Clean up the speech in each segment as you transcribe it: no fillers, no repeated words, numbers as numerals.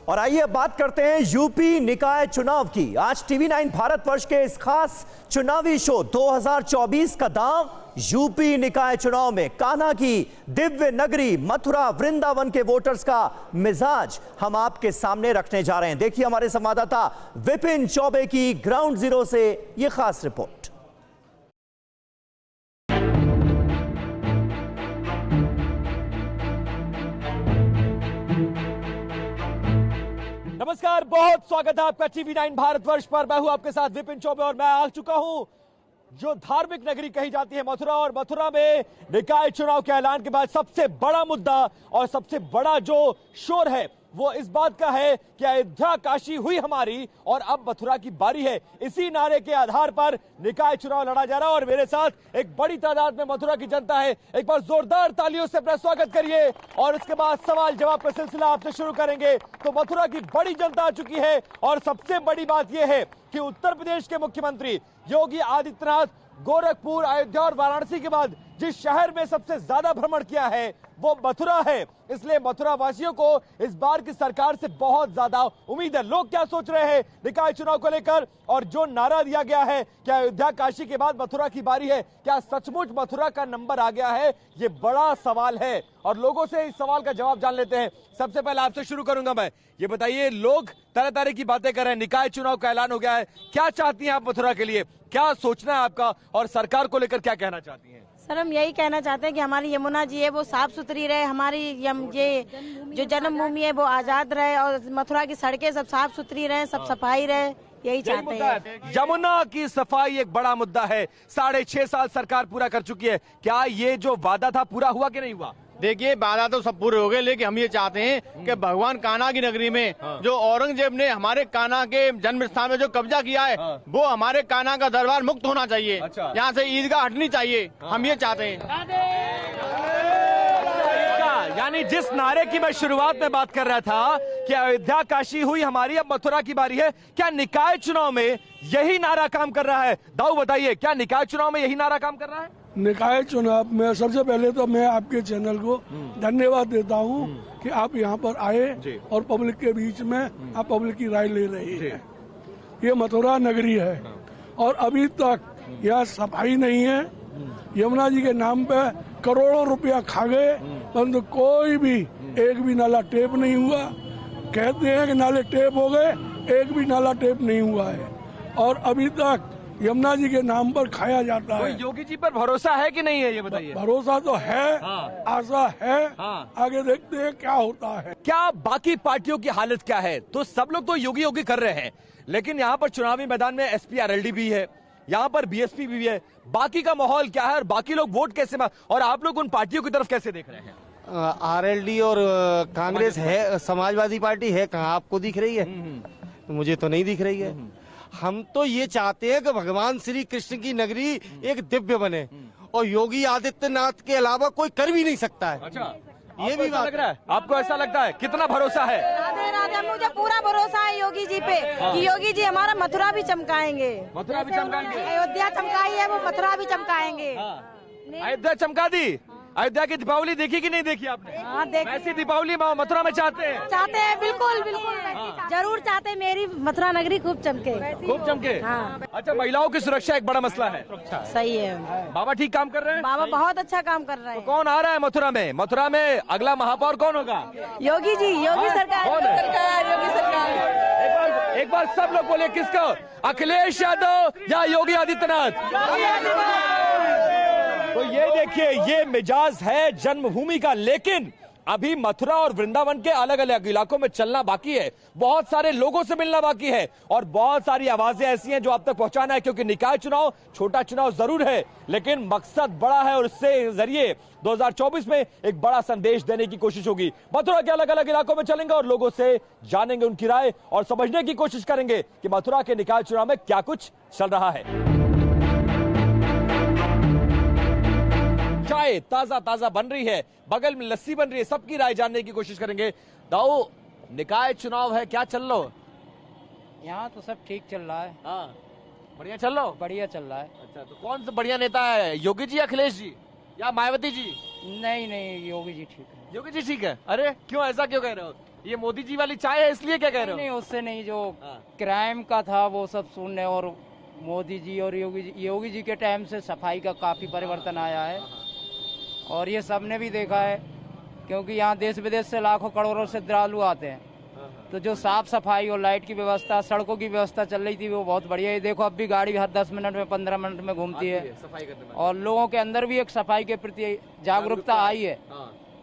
और आइए बात करते हैं यूपी निकाय चुनाव की। आज टीवी 9 भारतवर्ष के इस खास चुनावी शो 2024 का दांव यूपी निकाय चुनाव में कान्हा की दिव्य नगरी मथुरा वृंदावन के वोटर्स का मिजाज हम आपके सामने रखने जा रहे हैं। देखिए हमारे संवाददाता विपिन चौबे की ग्राउंड जीरो से यह खास रिपोर्ट। नमस्कार, बहुत स्वागत है आपका टीवी 9 भारतवर्ष पर। मैं हूं आपके साथ विपिन चौबे और मैं आ चुका हूं जो धार्मिक नगरी कही जाती है मथुरा। और मथुरा में निकाय चुनाव के ऐलान के बाद सबसे बड़ा मुद्दा और सबसे बड़ा जो शोर है वो इस बात का है कि अयोध्या काशी हुई हमारी और अब मथुरा की बारी है। इसी नारे के आधार पर निकाय चुनाव लड़ा जा रहा है और मेरे साथ एक बड़ी तादाद में मथुरा की जनता है। एक बार जोरदार तालियों से अपना स्वागत करिए और उसके बाद सवाल जवाब का सिलसिला आपसे शुरू करेंगे। तो मथुरा की बड़ी जनता आ चुकी है और सबसे बड़ी बात यह है कि उत्तर प्रदेश के मुख्यमंत्री योगी आदित्यनाथ गोरखपुर, अयोध्या और वाराणसी के बाद जिस शहर में सबसे ज्यादा भ्रमण किया है वो मथुरा है। इसलिए मथुरा वासियों को इस बार की सरकार से बहुत ज्यादा उम्मीद है। लोग क्या सोच रहे हैं निकाय चुनाव को लेकर और जो नारा दिया गया है कि अयोध्या काशी के बाद मथुरा की बारी है, क्या सचमुच मथुरा का नंबर आ गया है? ये बड़ा सवाल है और लोगों से इस सवाल का जवाब जान लेते हैं। सबसे पहले आपसे शुरू करूंगा मैं। ये बताइए, लोग तरह तरह की बातें कर रहे हैं, निकाय चुनाव का ऐलान हो गया है, क्या चाहती हैं आप मथुरा के लिए? क्या सोचना है आपका और सरकार को लेकर क्या कहना चाहती हैं? सर, हम यही कहना चाहते हैं कि हमारी यमुना जी है वो साफ सुथरी रहे, हमारी ये जो जन्मभूमि है वो आजाद रहे और मथुरा की सड़कें सब साफ सुथरी रहे, सब सफाई रहे, यही चाहते हैं। यमुना की सफाई एक बड़ा मुद्दा है। 6.5 साल सरकार पूरा कर चुकी है, क्या ये जो वादा था पूरा हुआ कि नहीं हुआ? देखिए, वादा तो सब पूरे हो गए, लेकिन हम ये चाहते हैं कि भगवान कान्हा की नगरी में जो औरंगजेब ने हमारे कान्हा के जन्म स्थान में जो कब्जा किया है वो हमारे कान्हा का दरबार मुक्त होना चाहिए। यहाँ से ईदगाह हटनी चाहिए, हम ये चाहते हैं। यानी जिस नारे की मैं शुरुआत में बात कर रहा था कि अयोध्या काशी हुई हमारी, अब मथुरा की बारी है, क्या निकाय चुनाव में यही नारा काम कर रहा है? दाऊ बताइए, क्या निकाय चुनाव में यही नारा काम कर रहा है? निकाय चुनाव में सबसे पहले तो मैं आपके चैनल को धन्यवाद देता हूं कि आप यहां पर आए और पब्लिक के बीच में आप पब्लिक की राय ले रहे हैं। ये मथुरा नगरी है और अभी तक यहाँ सफाई नहीं है। यमुना जी के नाम पे करोड़ों रुपया खा गए, परंतु कोई भी एक भी नाला टेप नहीं हुआ। कहते हैं कि नाले टेप हो गए, एक भी नाला टेप नहीं हुआ है और अभी तक यमुना जी के नाम पर खाया जाता है। योगी जी पर भरोसा है कि नहीं है, ये बताइए। भरोसा तो है, आशा है, आगे देखते हैं क्या होता है। क्या बाकी पार्टियों की हालत क्या है? तो सब लोग तो योगी योगी कर रहे हैं, लेकिन यहाँ पर चुनावी मैदान में एसपी-आरएलडी भी है, यहाँ पर बीएसपी भी है। बाकी का माहौल क्या है और बाकी लोग वोट कैसे, और आप लोग उन पार्टियों की तरफ कैसे देख रहे हैं? आरएलडी और कांग्रेस है, समाजवादी पार्टी है, कहाँ आपको दिख रही है? तो मुझे तो नहीं दिख रही है। हम तो ये चाहते हैं कि भगवान श्री कृष्ण की नगरी एक दिव्य बने और योगी आदित्यनाथ के अलावा कोई कर भी नहीं सकता है। अच्छा, ये भी लग रहा है आपको? ऐसा लगता है? कितना भरोसा है? राधे राधे, मुझे पूरा भरोसा है योगी जी पे कि योगी जी हमारा मथुरा भी चमकाएंगे। मथुरा भी चमकाएंगे? अयोध्या चमकाई है, वो मथुरा भी चमकाएंगे। अयोध्या चमका दी। अयोध्या की दीपावली देखी कि नहीं देखी आपने? हाँ, देखी। ऐसी दीपावली मथुरा में चाहते हैं? चाहते हैं, बिल्कुल बिल्कुल जरूर चाहते हैं। मेरी मथुरा नगरी खूब चमके, खूब चमके। हाँ। अच्छा, महिलाओं की सुरक्षा एक बड़ा मसला है। सही है। बाबा ठीक काम कर रहे हैं? बाबा बहुत अच्छा काम कर रहे हैं। कौन आ रहा है मथुरा में? मथुरा में अगला महापौर कौन होगा? योगी जी, योगी सरकार, कौन है? योगी सरकार। एक बार सब लोग बोले, किसको? अखिलेश यादव या योगी आदित्यनाथ? तो ये देखिए, ये मिजाज है जन्मभूमि का, लेकिन अभी मथुरा और वृंदावन के अलग अलग इलाकों में चलना बाकी है, बहुत सारे लोगों से मिलना बाकी है और बहुत सारी आवाजें ऐसी हैं जो आप तक पहुंचाना है, क्योंकि निकाय चुनाव छोटा चुनाव जरूर है लेकिन मकसद बड़ा है और इससे जरिए 2024 में एक बड़ा संदेश देने की कोशिश होगी। मथुरा के अलग अलग इलाकों में चलेंगे और लोगों से जानेंगे उनकी राय और समझने की कोशिश करेंगे कि मथुरा के निकाय चुनाव में क्या कुछ चल रहा है। चाय ताजा ताजा बन रही है, बगल में लस्सी बन रही है, सबकी राय जानने की कोशिश करेंगे। दाऊ, निकाय चुनाव है, क्या चल लो? यहाँ तो सब ठीक चल रहा है। हाँ, बढ़िया चल लो? बढ़िया चल रहा है। अच्छा, तो कौन सा बढ़िया नेता है, योगी जी, अखिलेश जी या मायावती जी? नहीं नहीं, योगी जी ठीक है। योगी जी ठीक है? अरे क्यों, ऐसा क्यों कह रहे हो? ये मोदी जी वाली चाय है इसलिए क्या कह रहे नहीं हो? उससे नहीं, जो क्राइम का था वो सब सुनने, और मोदी जी और योगी जी के टाइम से सफाई का काफी परिवर्तन आया है। और ये सबने भी देखा है, क्योंकि यहाँ देश विदेश से लाखों करोड़ों श्रद्धालु आते हैं। तो जो साफ सफाई और लाइट की व्यवस्था, सड़कों की व्यवस्था चल रही थी वो बहुत बढ़िया है। देखो अब भी गाड़ी हर 10 मिनट में 15 मिनट में घूमती है, सफाई करने में। और लोगों के अंदर भी एक सफाई के प्रति जागरूकता आई है,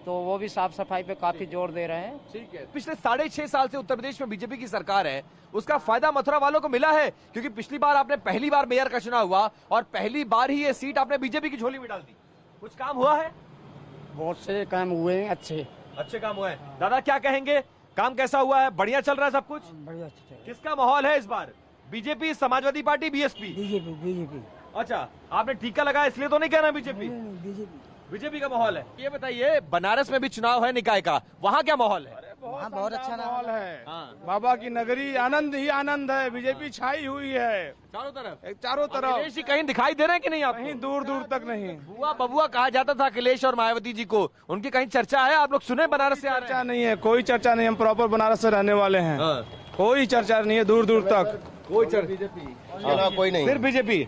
तो वो भी साफ सफाई पे काफी जोर दे रहे हैं। ठीक है। पिछले 6.5 साल से उत्तर प्रदेश में बीजेपी की सरकार है, उसका फायदा मथुरा वालों को मिला है? क्योंकि पिछली बार आपने पहली बार मेयर का चुनाव हुआ और पहली बार ही ये सीट आपने बीजेपी की झोली में डाल दी। कुछ काम हुआ है? बहुत से काम हुए हैं, अच्छे काम हुए हैं। दादा क्या कहेंगे, काम कैसा हुआ है? बढ़िया चल रहा है सब कुछ? बढ़िया। किसका माहौल है इस बार? BJP, Samajwadi party, BSP? BJP अच्छा, आपने टीका लगाया इसलिए तो नहीं कहना बीजेपी? बीजेपी का माहौल है। ये बताइए, बनारस में भी चुनाव है निकाय का, वहाँ क्या माहौल है? बहुत अच्छा माहौल है। बाबा की नगरी आनंद ही आनंद है, बीजेपी छाई हुई है चारों तरफ। चारों तरफ। अखिलेश जी कहीं दिखाई दे रहे हैं कि नहीं आपको? कहीं दूर दूर तक नहीं। बुआ बबुआ कहा जाता था अखिलेश और मायावती जी को, उनकी कहीं चर्चा है? आप लोग सुने बनारस से आ रहे चर्चा नहीं है, कोई चर्चा नहीं। हम प्रॉपर बनारस से रहने वाले हैं। कोई चर्चा नहीं है दूर दूर तक। कोई चर्चा? कोई नहीं, सिर्फ बीजेपी?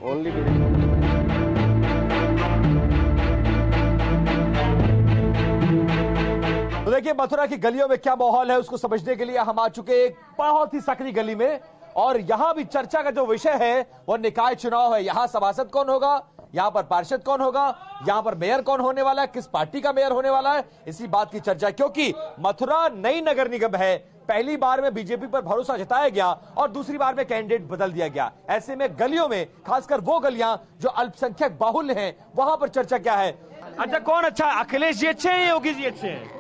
तो देखिए मथुरा की गलियों में क्या माहौल है उसको समझने के लिए हम आ चुके एक बहुत ही सकरी गली में, और यहां भी चर्चा का जो विषय है वो निकाय चुनाव है। यहां सभासद कौन होगा, यहां पर पार्षद कौन होगा, यहां पर मेयर कौन होने वाला है, किस पार्टी का मेयर होने वाला है, इसी बात की चर्चा। क्योंकि मथुरा नई नगर निगम है, पहली बार में बीजेपी पर भरोसा जताया गया और दूसरी बार में कैंडिडेट बदल दिया गया। ऐसे में गलियों में, खासकर वो गलियां जो अल्पसंख्यक बाहुल्य हैं, वहां पर चर्चा क्या है? अच्छा, कौन अच्छा है? अखिलेश जी अच्छे हैं, योगी जी अच्छे हैं?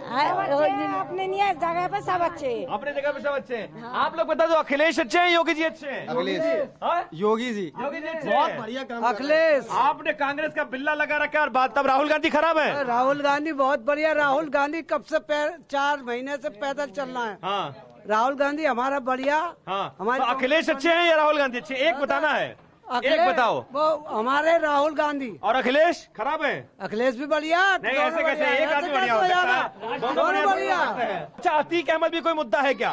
अपने नियत जगह पे सब अच्छे हैं। अपने जगह पे सब अच्छे हैं। आप लोग बता दो, अखिलेश अच्छे हैं, योगी जी अच्छे हैं? अखिलेश, हाँ? योगी जी योगी जी अच्छे बहुत हैं। बढ़िया काम। अखिलेश, आपने कांग्रेस का बिल्ला लगा रखा है और बात तब राहुल गांधी खराब है। राहुल गांधी बहुत बढ़िया। राहुल गांधी कब से 4 महीने से पैदल चल रहा है। हाँ राहुल गांधी हमारा बढ़िया। हाँ। हमारे तो अखिलेश अच्छे हैं या राहुल गांधी अच्छे हैं? एक बताना है, एक बताओ। वो हमारे राहुल गांधी। और अखिलेश खराब है? अखिलेश भी बढ़िया। नहीं, ऐसे कैसे? एक आदमी बढ़िया हो सकता है, दोनों बढ़िया हो सकते हैं। अच्छा, अतीक अहमद भी कोई मुद्दा है क्या?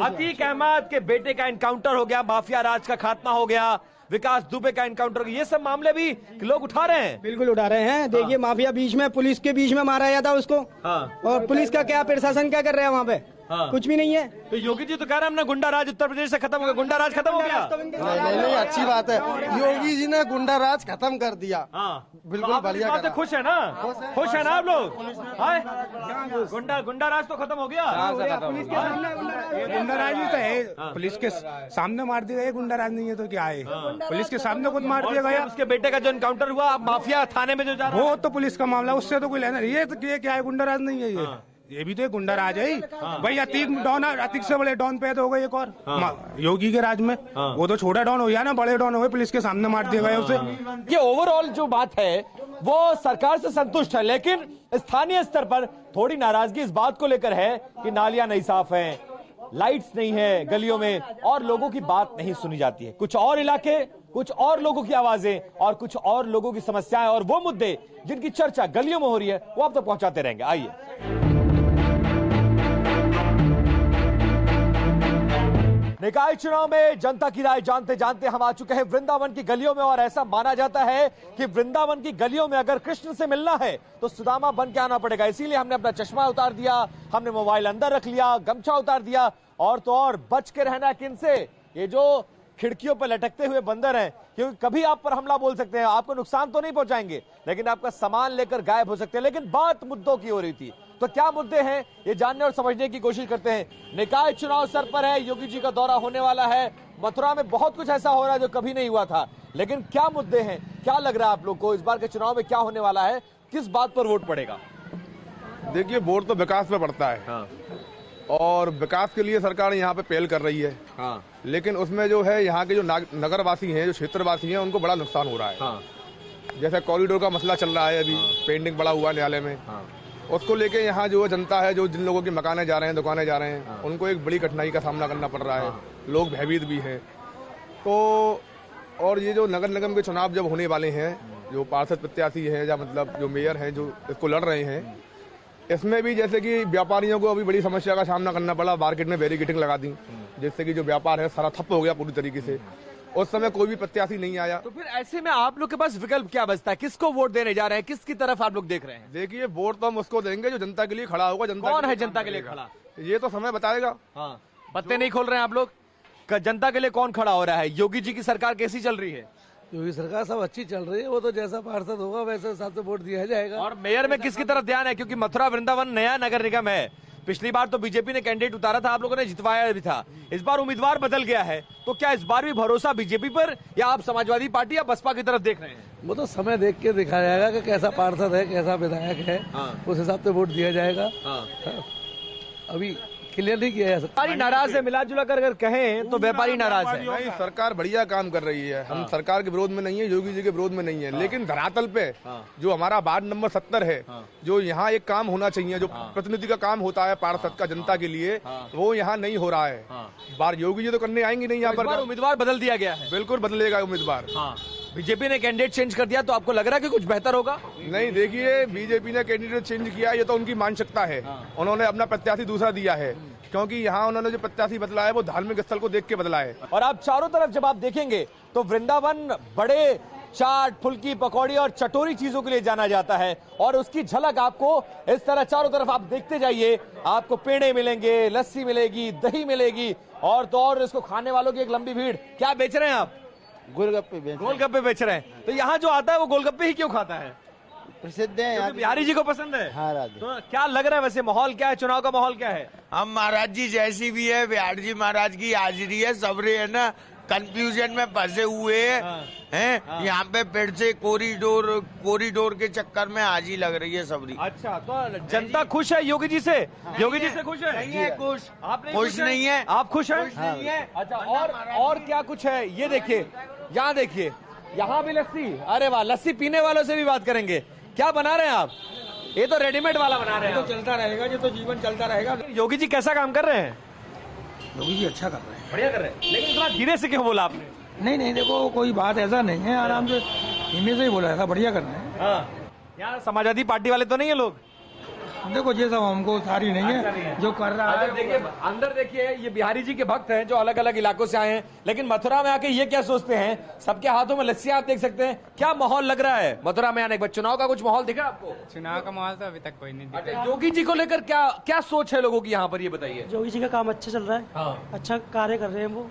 अतीक अहमद के बेटे का एनकाउंटर हो गया, माफिया राज का खात्मा हो गया, विकास दुबे का एनकाउंटर, ये सब मामले भी लोग उठा रहे हैं। बिल्कुल उठा रहे हैं। देखिए माफिया बीच में, पुलिस के बीच में मारा गया था उसको। और पुलिस का क्या, प्रशासन क्या कर रहा है वहाँ पे? कुछ भी नहीं है। तो योगी जी तो कह रहे हैं हमने गुंडा राज उत्तर प्रदेश से खत्म हो गया। गुंडा राज खत्म हो गया? नहीं, अच्छी बात है। योगी जी ने गुंडा राज खत्म कर दिया। बिल्कुल बढ़िया बात से खुश है ना? खुश है ना आप लोग? गुंडा राज तो खत्म हो गया। पुलिस के सामने गुंडा राज ही तो है। पुलिस के सामने मार दिया गया, गुंडा राज नहीं है तो क्या है? पुलिस के सामने खुद मार दिया गया। उसके बेटे का जो एनकाउंटर हुआ, माफिया थाने में जो जा रहा है, वो तो पुलिस का मामला, उससे तो कोई लेना नहीं। ये तो क्या है, गुंडा राज नहीं है ये भी तो एक गुंडा राज है भाई। अतीक से बड़े डॉन पैदा हो गए एक और योगी के राज में। वो तो छोटा डॉन हो गया ना, बड़े डॉन हो गए, पुलिस के सामने मार दिया गया उसे। ये ओवरऑल जो बात है वो सरकार से संतुष्ट है, लेकिन स्थानीय स्तर पर थोड़ी नाराजगी इस बात को लेकर है कि नालियां नहीं साफ हैं, लाइट्स नहीं है गलियों में, और लोगों की बात नहीं सुनी जाती है। कुछ और इलाके, कुछ और लोगों की आवाजें और कुछ और लोगों की समस्याएं और वो मुद्दे जिनकी चर्चा गलियों में हो रही है वो आप तक पहुंचाते रहेंगे। आइए, निकाय चुनाव में जनता की राय जानते जानते हम आ चुके हैं वृंदावन की गलियों में, और ऐसा माना जाता है कि वृंदावन की गलियों में अगर कृष्ण से मिलना है तो सुदामा बन के आना पड़ेगा। इसीलिए हमने अपना चश्मा उतार दिया, हमने मोबाइल अंदर रख लिया, गमछा उतार दिया, और तो और बच के रहना किनसे? ये जो खिड़कियों पर लटकते हुए बंदर हैं, क्योंकि कभी आप पर हमला बोल सकते हैं। आपको नुकसान तो नहीं पहुंचाएंगे, लेकिन आपका सामान लेकर गायब हो सकते हैं। लेकिन बात मुद्दों की हो रही थी, तो क्या मुद्दे हैं ये जानने और समझने की कोशिश करते हैं। निकाय चुनाव सर पर है, योगी जी का दौरा होने वाला है, मथुरा में बहुत कुछ ऐसा हो रहा है जो कभी नहीं हुआ था। लेकिन क्या मुद्दे हैं, क्या लग रहा है आप लोग को इस बार के चुनाव में क्या होने वाला है, किस बात पर वोट पड़ेगा? देखिए, वोट तो विकास पे पड़ता है। और विकास के लिए सरकार यहाँ पे पहल कर रही है। लेकिन उसमें जो है यहाँ के जो नगरवासी हैं, जो क्षेत्रवासी हैं, उनको बड़ा नुकसान हो रहा है। जैसे कॉरिडोर का मसला चल रहा है, अभी पेंडिंग पड़ा हुआ है न्यायालय में। उसको लेके यहाँ जो जनता है, जो जिन लोगों की मकाने जा रहे हैं, दुकानें जा रहे हैं, उनको एक बड़ी कठिनाई का सामना करना पड़ रहा है। लोग भयभीत भी हैं। तो और ये जो नगर निगम के चुनाव जब होने वाले हैं, जो पार्षद प्रत्याशी हैं या मतलब जो मेयर हैं जो इसको लड़ रहे हैं, इसमें भी जैसे कि व्यापारियों को अभी बड़ी समस्या का सामना करना पड़ा, मार्केट में बैरिकेडिंग लगा दी, जिससे कि जो व्यापार है सारा ठप्प हो गया पूरी तरीके से। उस समय कोई भी प्रत्याशी नहीं आया। तो फिर ऐसे में आप लोग के पास विकल्प क्या बचता है? किसको वोट देने जा रहे हैं? किसकी तरफ आप लोग देख रहे हैं? देखिए, वोट तो हम उसको देंगे जो जनता के लिए खड़ा होगा। जनता कौन है जनता के लिए खड़ा? ये तो समय बताएगा। हाँ, पत्ते नहीं खोल रहे हैं आप लोग। जनता के लिए कौन खड़ा हो रहा है? योगी जी की सरकार कैसी चल रही है? योगी सरकार सब अच्छी चल रही है, वो तो जैसा पार्षद होगा वैसे हिसाब से वोट दिया जाएगा। और मेयर में किसकी तरफ ध्यान है? क्योंकि मथुरा वृंदावन नया नगर निगम है। पिछली बार तो बीजेपी ने कैंडिडेट उतारा था, आप लोगों ने जितवाया भी था। इस बार उम्मीदवार बदल गया है, तो क्या इस बार भी भरोसा बीजेपी पर, या आप समाजवादी पार्टी या बसपा की तरफ देख रहे हैं? वो तो समय देख के दिखाया जाएगा कि कैसा पार्षद है, कैसा विधायक है, उस हिसाब से वोट दिया जाएगा। अभी क्लियर नहीं किया जा सकता। व्यापारी नाराज है, मिला जुला कर अगर कहें तो व्यापारी नाराज है। नहीं, सरकार बढ़िया काम कर रही है। हम सरकार के विरोध में नहीं है, योगी जी के विरोध में नहीं है, लेकिन धरातल पे जो हमारा वार्ड नंबर 70 है, जो यहाँ एक काम होना चाहिए, जो प्रतिनिधि का काम होता है पार्षद का जनता के लिए, वो यहाँ नहीं हो रहा है। बार योगी जी तो करने आएंगे नहीं यहाँ पर। उम्मीदवार बदल दिया गया है। बिल्कुल बदलेगा उम्मीदवार। बीजेपी ने कैंडिडेट चेंज कर दिया, तो आपको लग रहा है कि कुछ बेहतर होगा? नहीं, देखिए, बीजेपी ने कैंडिडेट चेंज किया, ये तो उनकी मानसिकता है। उन्होंने अपना प्रत्याशी दूसरा दिया है, क्योंकि यहाँ उन्होंने जो प्रत्याशी बदला है वो धार्मिक स्थल को देख के बदला है। और आप चारों तरफ जब आप देखेंगे तो वृंदावन बड़े चाट, फुल्की, पकौड़ी और चटोरी चीजों के लिए जाना जाता है, और उसकी झलक आपको इस तरह चारों तरफ आप देखते जाइए। आपको पेड़े मिलेंगे, लस्सी मिलेगी, दही मिलेगी, और तो और इसको खाने वालों की एक लंबी भीड़। क्या बेच रहे हैं आप? गोलगप्पे बेच रहे हैं। तो यहाँ जो आता है वो गोलगप्पे ही क्यों खाता है? प्रसिद्ध है, बिहारी जी को पसंद है। हाँ, राधे। तो क्या लग रहा है वैसे, माहौल क्या है, चुनाव का माहौल क्या है? हम महाराज जी जैसी भी है, बिहार जी महाराज की हाजिरी है। सबरे है ना कंफ्यूजन में फंसे हुए हैं। यहाँ पे फिर से कोरिडोर के चक्कर में हाजी लग रही है सबरी। अच्छा, तो जनता खुश है योगी जी से? योगी जी से खुश है? नहीं है खुश। आप खुश नहीं है। आप खुश हैं? नहीं है। अच्छा, और क्या कुछ है? ये देखिए, यहाँ देखिए, यहाँ भी लस्सी। अरे वाह, लस्सी पीने वालों से भी बात करेंगे। क्या बना रहे हैं आप? ये तो रेडीमेड वाला बना रहे हैं। तो चलता रहेगा, ये तो जीवन चलता रहेगा। योगी जी कैसा काम कर रहे हैं? योगी जी अच्छा कर रहे हैं। बढ़िया कर रहे हैं, लेकिन इतना धीरे से क्यों बोला आपने? नहीं, देखो कोई बात ऐसा नहीं है, आराम से धीमे से ही बोला था, बढ़िया कर रहे हैं। हाँ, यहाँ समाजवादी पार्टी वाले तो नहीं है लोग? देखो, ये सब हमको सारी नहीं है जो कर रहा है। देखिए, अंदर देखिए, ये बिहारी जी के भक्त हैं जो अलग अलग इलाकों से आए हैं, लेकिन मथुरा में आके ये क्या सोचते हैं? सबके हाथों में लस्सी आप देख सकते हैं। क्या माहौल लग रहा है मथुरा में आने के बाद? चुनाव का कुछ माहौल दिखा आपको? चुनाव का माहौल तो अभी तक कोई नहीं दिखा। अच्छा, योगी जी को लेकर क्या सोच है लोगों की यहाँ पर, ये बताइए। योगी जी का काम अच्छा चल रहा है। अच्छा कार्य कर रहे हैं वो,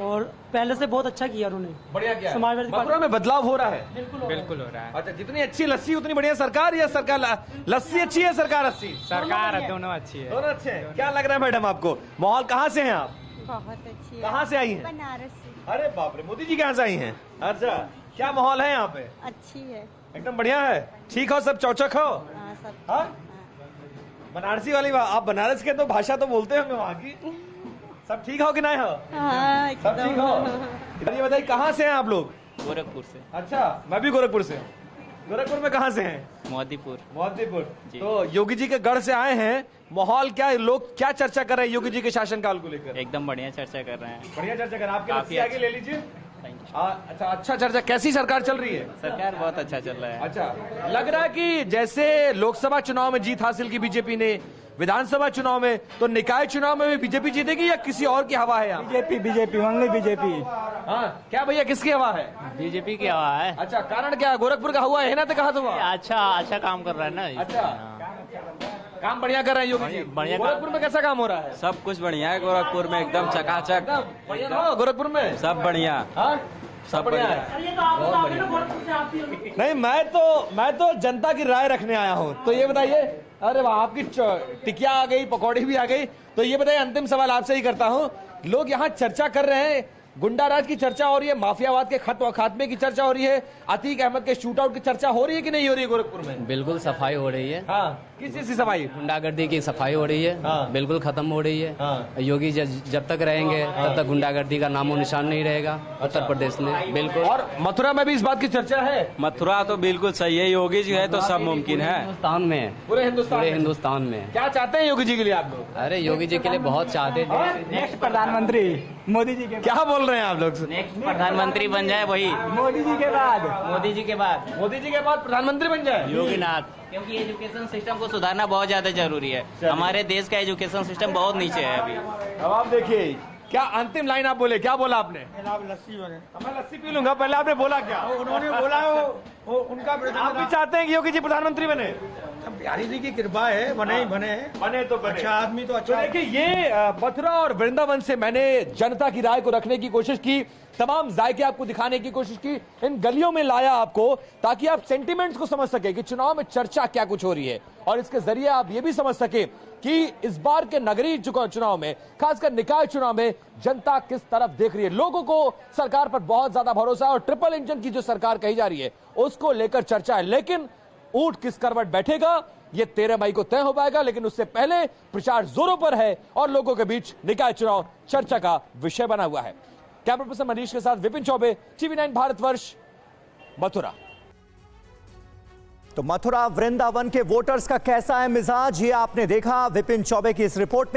और पहले से बहुत अच्छा किया उन्होंने। बढ़िया किया। समाजवादी मथुरा में बदलाव हो रहा है। बिल्कुल हो रहा है। अच्छा, जितनी अच्छी लस्सी उतनी बढ़िया सरकार, या सरकार लस्सी अच्छी है, सरकार अच्छी? सरकार दोनों अच्छी है। दोनों अच्छे हैं। क्या लग रहा है मैडम आपको? माहौल कहाँ से हैं आप? बहुत अच्छी है। कहाँ से आई हैं? बनारस से। अरे बाप रे, मोदी जी कहाँ से आई हैं? अच्छा, क्या माहौल है यहाँ पे? अच्छी है। एकदम बढ़िया है। ठीक हो सब, चौचक हो? सब। हाँ? बनारसी वाली आप बनारस के तो भाषा तो बोलते होंगे वहाँ की। सब ठीक हो कि नहीं हो? सब ठीक हो? ये बताइए, कहाँ से हैं आप लोग? गोरखपुर से। अच्छा, मैं भी गोरखपुर से हूँ। गोरखपुर में कहाँ से हैं? मोतीपुर। तो योगी जी के गढ़ से आए हैं। माहौल क्या है, लोग क्या चर्चा कर रहे हैं योगी जी के शासनकाल को लेकर? एकदम बढ़िया चर्चा कर रहे हैं। बढ़िया चर्चा कर रहे हैं। आपके लस्सी आगे ले लीजिए। अच्छा चर्चा। कैसी सरकार चल रही है? सरकार बहुत अच्छा चल रहा है। अच्छा, लग रहा है कि जैसे लोकसभा चुनाव में जीत हासिल की बीजेपी ने, विधानसभा चुनाव में, तो निकाय चुनाव में भी बीजेपी जीतेगी या किसी और की हवा है यहाँ? BJP only BJP. हाँ, क्या भैया, किसकी हवा है? बीजेपी की हवा है। अच्छा, कारण क्या? गोरखपुर का हुआ है ना, तो कहा तो हुआ? अच्छा काम कर रहा है ना। अच्छा, काम बढ़िया कर रहे हैं योगी जी। बढ़िया। गोरखपुर में कैसा काम हो रहा है? सब कुछ बढ़िया है गोरखपुर में, एकदम चकाचक। बढ़िया ना गोरखपुर में? सब बढ़िया। हाँ, सब बढ़िया है। नहीं, मैं तो जनता की राय रखने आया हूँ। तो ये बताइए, अरे वाह, आपकी टिकिया आ गई, पकौड़ी भी आ गई। तो ये बताइए, अंतिम सवाल आपसे ही करता हूँ। लोग यहाँ चर्चा कर रहे हैं, गुंडाराज की चर्चा हो रही है, माफियावाद के खात्मे की चर्चा हो रही है, अतीक अहमद के शूटआउट की चर्चा हो रही है कि नहीं हो रही है गोरखपुर में? बिल्कुल सफाई हो रही है। हाँ, किस चीज की सफाई? गुंडागर्दी की सफाई हो रही है। हाँ। बिल्कुल खत्म हो रही है। हाँ। योगी जब तक रहेंगे तब तक गुंडागर्दी का नामो निशान नहीं रहेगा उत्तर प्रदेश में। बिल्कुल। और मथुरा में भी इस बात की चर्चा है? मथुरा तो बिल्कुल सही है, योगी जी है तो सब मुमकिन है। हिंदुस्तान में, पूरे हिंदुस्तान में। क्या चाहते हैं योगी जी के लिए आप लोग? अरे योगी जी के लिए बहुत चाहते थे। नेक्स्ट प्रधानमंत्री मोदी जी के। क्या बोल बोल रहे हैं आप लोग? नेक्स्ट प्रधानमंत्री बन जाए वही, मोदी जी के बाद, मोदी जी के बाद, मोदी जी के बाद प्रधानमंत्री बन जाए योगीनाथ। क्योंकि एजुकेशन सिस्टम को सुधारना बहुत ज्यादा जरूरी है। हमारे देश का एजुकेशन सिस्टम बहुत नीचे है अभी। अब आप देखिए क्या अंतिम लाइन आप बोले, क्या बोला आपने? लस्सी बने, मैं लस्सी पी लूंगा, पहले आपने बोला क्या? उन्होंने बोला वो उनका आप भी चाहते हैं कि योगी जी प्रधानमंत्री बने? बिहारी जी की कृपा है, बने ही बने, बने तो बने। अच्छा आदमी तो अच्छा। तो देखिए ये मथुरा और वृंदावन से मैंने जनता की राय को रखने की कोशिश की, तमाम जायके आपको दिखाने की कोशिश की, इन गलियों में लाया आपको ताकि आप सेंटिमेंट्स को समझ सके कि चुनाव में चर्चा क्या कुछ हो रही है, और इसके जरिए आप ये भी समझ सके कि इस बार के नगरीय चुनाव में, खासकर निकाय चुनाव में जनता किस तरफ देख रही है। लोगों को सरकार पर बहुत ज्यादा भरोसा है और ट्रिपल इंजन की जो सरकार कही जा रही है उसको लेकर चर्चा है, लेकिन ऊंट किस करवट बैठेगा ये 13 मई को तय हो पाएगा। लेकिन उससे पहले प्रचार जोरों पर है और लोगों के बीच निकाय चुनाव चर्चा का विषय बना हुआ है। कैमरा पर्सन मनीष के साथ विपिन चौबे, TV9 भारतवर्ष, मथुरा। तो मथुरा वृंदावन के वोटर्स का कैसा है मिजाज, ये आपने देखा विपिन चौबे की इस रिपोर्ट में।